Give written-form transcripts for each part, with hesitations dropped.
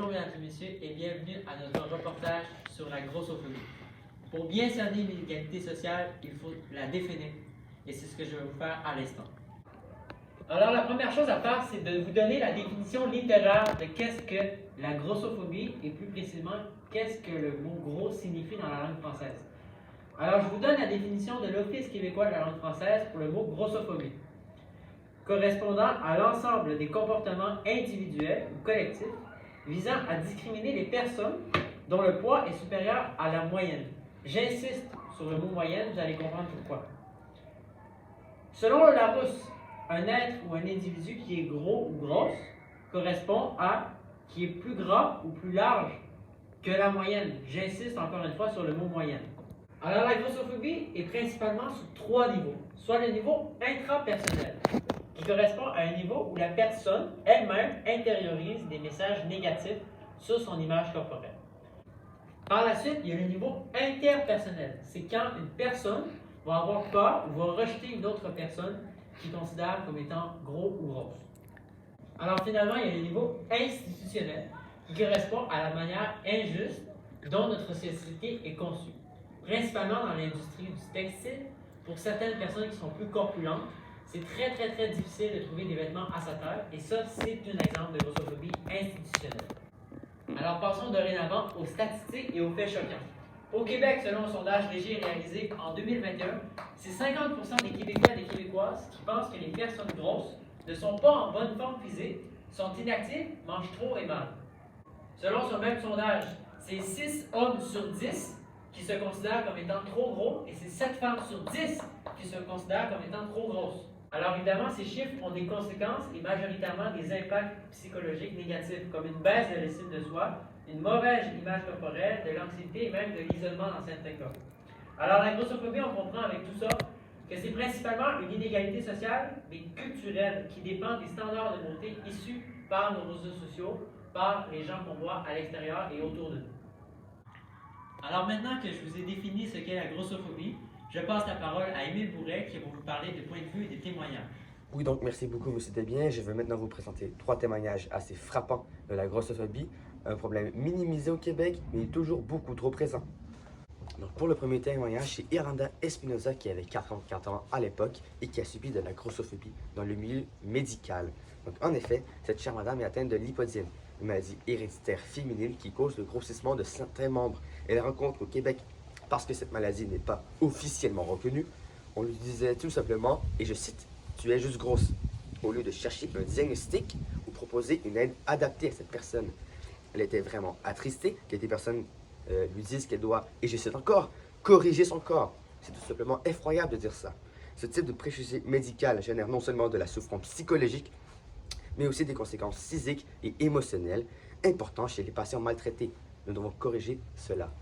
Bonjour mesdames et messieurs et bienvenue à notre reportage sur la grossophobie. Pour bien cerner l'inégalité sociale, il faut la définir et c'est ce que je vais vous faire à l'instant. Alors la première chose à faire, c'est de vous donner la définition littéraire de qu'est-ce que la grossophobie et plus précisément qu'est-ce que le mot gros signifie dans la langue française. Alors je vous donne la définition de l'Office québécois de la langue française pour le mot grossophobie. Correspondant à l'ensemble des comportements individuels ou collectifs visant à discriminer les personnes dont le poids est supérieur à la moyenne. J'insiste sur le mot moyenne, vous allez comprendre pourquoi. Selon le Larousse, un être ou un individu qui est gros ou grosse correspond à qui est plus gras ou plus large que la moyenne. J'insiste encore une fois sur le mot moyenne. Alors la grossophobie est principalement sous trois niveaux, soit le niveau intrapersonnel, qui correspond à un niveau où la personne elle-même intériorise des messages négatifs sur son image corporelle. Par la suite, il y a le niveau interpersonnel. C'est quand une personne va avoir peur ou va rejeter une autre personne qu'il considère comme étant gros ou grosse. Alors finalement, il y a le niveau institutionnel, qui correspond à la manière injuste dont notre société est conçue, principalement dans l'industrie du textile. Pour certaines personnes qui sont plus corpulentes, c'est très difficile de trouver des vêtements à sa taille, et ça, c'est un exemple de grossophobie institutionnelle. Alors passons dorénavant aux statistiques et aux faits choquants. Au Québec, selon un sondage léger réalisé en 2021, c'est 50% des Québécois et des Québécoises qui pensent que les personnes grosses ne sont pas en bonne forme physique, sont inactives, mangent trop et mal. Selon ce même sondage, c'est 6 hommes sur 10 qui se considèrent comme étant trop gros et c'est 7 femmes sur 10 qui se considèrent comme étant trop grosses. Alors évidemment, ces chiffres ont des conséquences et majoritairement des impacts psychologiques négatifs, comme une baisse de l'estime de soi, une mauvaise image corporelle, de l'anxiété et même de l'isolement dans certains cas. Alors la grossophobie, on comprend avec tout ça que c'est principalement une inégalité sociale, mais culturelle, qui dépend des standards de beauté issus par nos réseaux sociaux, par les gens qu'on voit à l'extérieur et autour de nous. Alors maintenant que je vous ai défini ce qu'est la grossophobie, je passe la parole à Émile Bourret qui va vous parler des points de vue et des témoignages. Oui, donc merci beaucoup, M. Desbiens. Je vais maintenant vous présenter 3 témoignages assez frappants de la grossophobie, un problème minimisé au Québec, mais toujours beaucoup trop présent. Donc pour le premier témoignage, c'est Irlanda Espinosa qui avait 44 ans à l'époque et qui a subi de la grossophobie dans le milieu médical. Donc en effet, cette chère madame est atteinte de l'hypodyne, une maladie héréditaire féminine qui cause le grossissement de certains membres. Elle rencontre au Québec parce que cette maladie n'est pas officiellement reconnue. On lui disait tout simplement, et je cite, « Tu es juste grosse », au lieu de chercher un diagnostic ou proposer une aide adaptée à cette personne. Elle était vraiment attristée que des personnes lui disent qu'elle doit, et je cite encore, corriger son corps. C'est tout simplement effroyable de dire ça. Ce type de préjugé médical génère non seulement de la souffrance psychologique, mais aussi des conséquences physiques et émotionnelles importantes chez les patients maltraités. Nous devons corriger cela.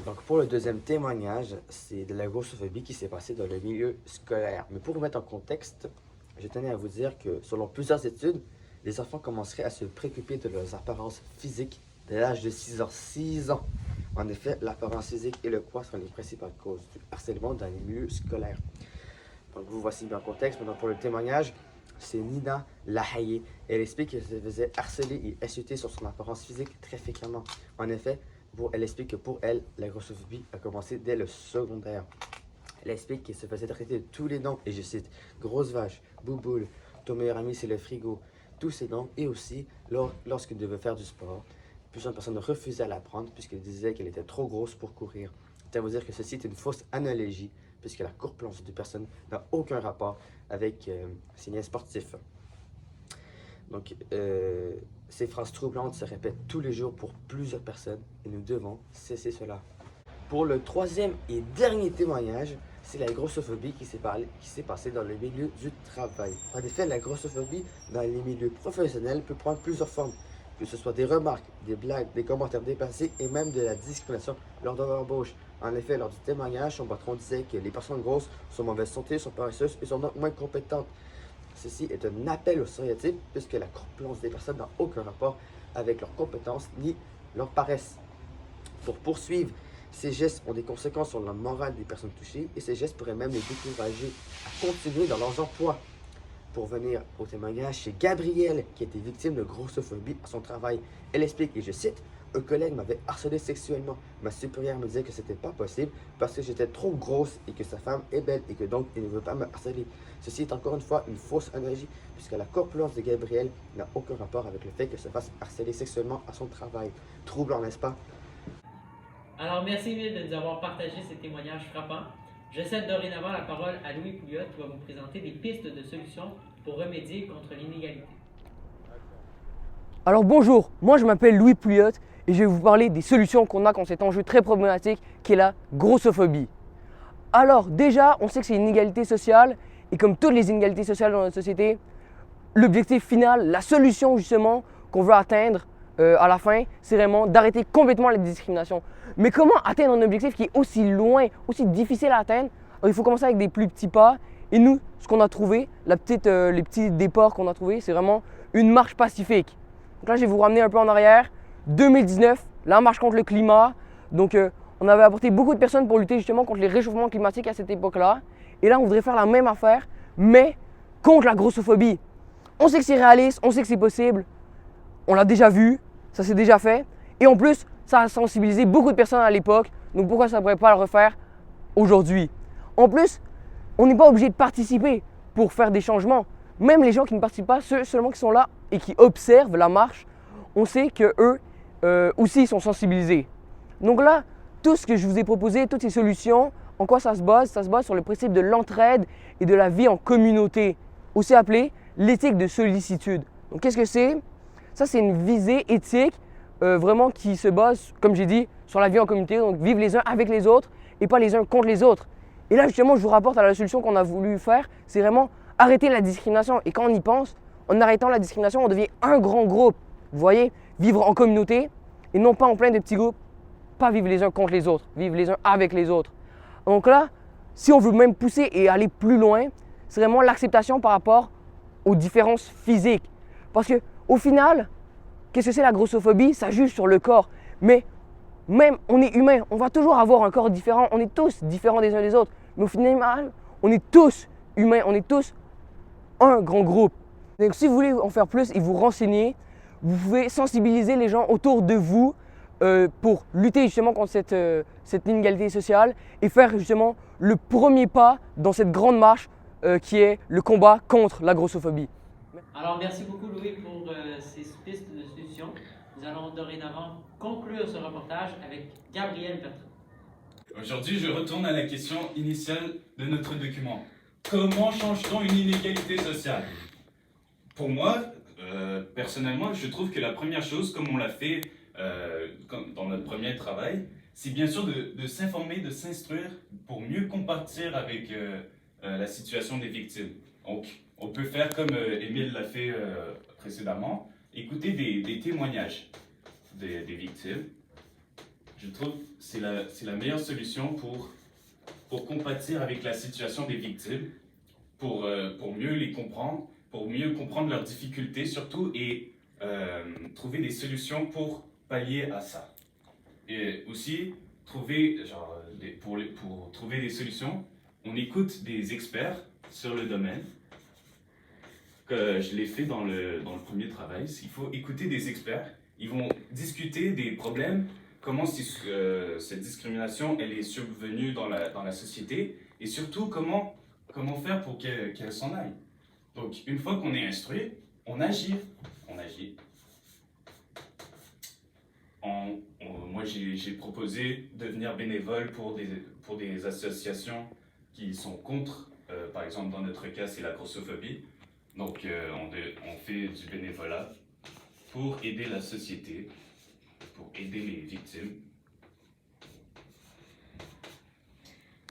Donc pour le deuxième témoignage, c'est de la grossophobie qui s'est passée dans le milieu scolaire. Mais pour vous mettre en contexte, je tenais à vous dire que selon plusieurs études, les enfants commenceraient à se préoccuper de leurs apparences physiques dès l'âge de 6 ans. En effet, l'apparence physique et le poids sont les principales causes du harcèlement dans les milieux scolaires. Donc vous voici bien en contexte. Maintenant pour le témoignage, c'est Nina Lahaye. Elle explique qu'elle se faisait harceler et insulter sur son apparence physique très fréquemment. En effet, elle explique que pour elle, la grossophobie a commencé dès le secondaire. Elle explique qu'elle se faisait traiter de tous les noms, et je cite, grosse vache, bouboule, ton meilleur ami c'est le frigo, tous ces noms, et aussi lorsqu'elle devait faire du sport. Plusieurs personnes refusaient à la prendre puisqu'elles disaient qu'elle était trop grosse pour courir. C'est à vous dire que ceci est une fausse analogie puisque la corpulence de personne n'a aucun rapport avec ses liens sportifs. Donc, ces phrases troublantes se répètent tous les jours pour plusieurs personnes et nous devons cesser cela. Pour le troisième et dernier témoignage, c'est la grossophobie qui s'est passée dans le milieu du travail. En effet, la grossophobie dans les milieux professionnels peut prendre plusieurs formes, que ce soit des remarques, des blagues, des commentaires déplacés et même de la discrimination lors de l'embauche. En effet, lors du témoignage, son patron disait que les personnes grosses sont en mauvaise santé, sont paresseuses et sont donc moins compétentes. Ceci est un appel au stéréotype puisque la corpulence des personnes n'a aucun rapport avec leurs compétences ni leur paresse. Pour poursuivre, ces gestes ont des conséquences sur la morale des personnes touchées et ces gestes pourraient même les décourager à continuer dans leurs emplois. pour venir au témoignage, c'est Gabrielle qui a été victime de grossophobie à son travail. Elle explique, et je cite, un collègue m'avait harcelé sexuellement. Ma supérieure me disait que c'était pas possible parce que j'étais trop grosse et que sa femme est belle et que donc il ne veut pas me harceler. Ceci est encore une fois une fausse analogie puisque la corpulence de Gabrielle n'a aucun rapport avec le fait qu'elle se fasse harceler sexuellement à son travail. Troublant, n'est-ce pas? Alors, merci Emile de nous avoir partagé ces témoignages frappants. Je cède dorénavant la parole à Louis Pouliot qui va vous présenter des pistes de solutions pour remédier contre l'inégalité. Alors bonjour, moi je m'appelle Louis Pouliot et je vais vous parler des solutions qu'on a contre cet enjeu très problématique qui est la grossophobie. Alors déjà, on sait que c'est une inégalité sociale et comme toutes les inégalités sociales dans notre société, l'objectif final, la solution justement qu'on veut atteindre à la fin, c'est vraiment d'arrêter complètement la discrimination. Mais comment atteindre un objectif qui est aussi loin, aussi difficile à atteindre? Alors, il faut commencer avec des plus petits pas. Et nous, ce qu'on a trouvé, les petits départs qu'on a trouvés, c'est vraiment une marche pacifique. Donc là, je vais vous ramener un peu en arrière. 2019, la marche contre le climat. Donc, on avait apporté beaucoup de personnes pour lutter justement contre les réchauffements climatiques à cette époque-là. Et là, on voudrait faire la même affaire, mais contre la grossophobie. On sait que c'est réaliste, on sait que c'est possible. On l'a déjà vu, ça s'est déjà fait. Et en plus, ça a sensibilisé beaucoup de personnes à l'époque. Donc pourquoi ça ne pourrait pas le refaire aujourd'hui? En plus, on n'est pas obligé de participer pour faire des changements. Même les gens qui ne participent pas, ceux seulement qui sont là et qui observent la marche, on sait qu'eux aussi sont sensibilisés. Donc là, tout ce que je vous ai proposé, toutes ces solutions, en quoi ça se base? Ça se base sur le principe de l'entraide et de la vie en communauté, aussi appelé l'éthique de sollicitude. Donc qu'est-ce que c'est? Ça, c'est une visée éthique vraiment qui se base, comme j'ai dit, sur la vie en communauté, donc vivre les uns avec les autres et pas les uns contre les autres. Et là, justement, je vous rapporte à la solution qu'on a voulu faire, c'est vraiment arrêter la discrimination. Et quand on y pense, en arrêtant la discrimination, on devient un grand groupe. Vous voyez, vivre en communauté et non pas en plein de petits groupes, pas vivre les uns contre les autres, vivre les uns avec les autres. Donc là, si on veut même pousser et aller plus loin, c'est vraiment l'acceptation par rapport aux différences physiques. Parce que au final, qu'est-ce que c'est la grossophobie? Ça juge sur le corps. Mais même, on est humain, on va toujours avoir un corps différent. On est tous différents des uns des autres. Mais au final, on est tous humains, on est tous un grand groupe. Donc si vous voulez en faire plus et vous renseigner, vous pouvez sensibiliser les gens autour de vous pour lutter justement contre cette inégalité sociale et faire justement le premier pas dans cette grande marche qui est le combat contre la grossophobie. Alors, merci beaucoup Louis pour ces pistes de solutions. Nous allons dorénavant conclure ce reportage avec Gabrielle Bertrand. Aujourd'hui, je retourne à la question initiale de notre document. Comment change-t-on une inégalité sociale? Pour moi, personnellement, je trouve que la première chose, comme on l'a fait dans notre premier travail, c'est bien sûr de s'informer, de s'instruire pour mieux compatir avec la situation des victimes. Donc, on peut faire comme Émile l'a fait précédemment, écouter des témoignages des victimes. Je trouve que c'est la meilleure solution pour compatir avec la situation des victimes, pour mieux les comprendre, pour mieux comprendre leurs difficultés surtout et trouver des solutions pour pallier à ça. Et aussi, pour trouver des solutions, on écoute des experts sur le domaine. Que je l'ai fait dans le premier travail. Il faut écouter des experts. Ils vont discuter des problèmes, comment cette discrimination elle est survenue dans la société et surtout comment faire pour qu'elle s'en aille. Donc une fois qu'on est instruit, on agit. Moi j'ai proposé de devenir bénévole pour des associations qui sont contre, par exemple dans notre cas c'est la grossophobie. Donc, on fait du bénévolat pour aider la société, pour aider les victimes.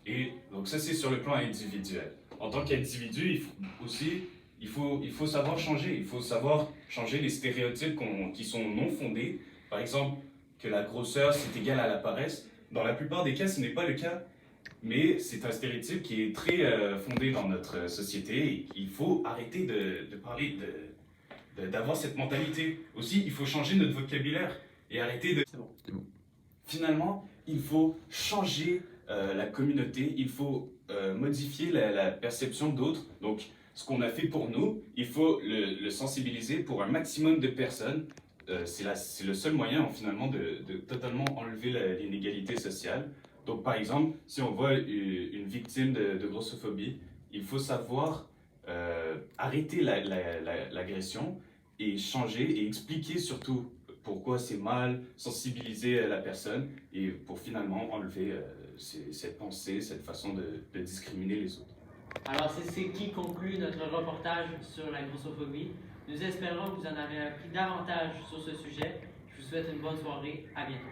Et donc ça, c'est sur le plan individuel. En tant qu'individu, il faut savoir changer. Il faut savoir changer les stéréotypes qui sont non fondés. Par exemple, que la grosseur, c'est égal à la paresse. Dans la plupart des cas, ce n'est pas le cas. Mais c'est un stéréotype qui est très fondé dans notre société et il faut arrêter de parler, d'avoir cette mentalité. Aussi, il faut changer notre vocabulaire et arrêter de... C'est bon. Finalement, il faut changer la communauté, il faut modifier la perception d'autres. Donc, ce qu'on a fait pour nous, il faut le sensibiliser pour un maximum de personnes. C'est le seul moyen finalement de totalement enlever l'inégalité sociale. Donc par exemple, si on voit une victime de grossophobie, il faut savoir arrêter l'agression et changer et expliquer surtout pourquoi c'est mal, sensibiliser la personne et pour finalement enlever cette pensée, cette façon de discriminer les autres. Alors, c'est ce qui conclut notre reportage sur la grossophobie. Nous espérons que vous en avez appris davantage sur ce sujet. Je vous souhaite une bonne soirée. À bientôt.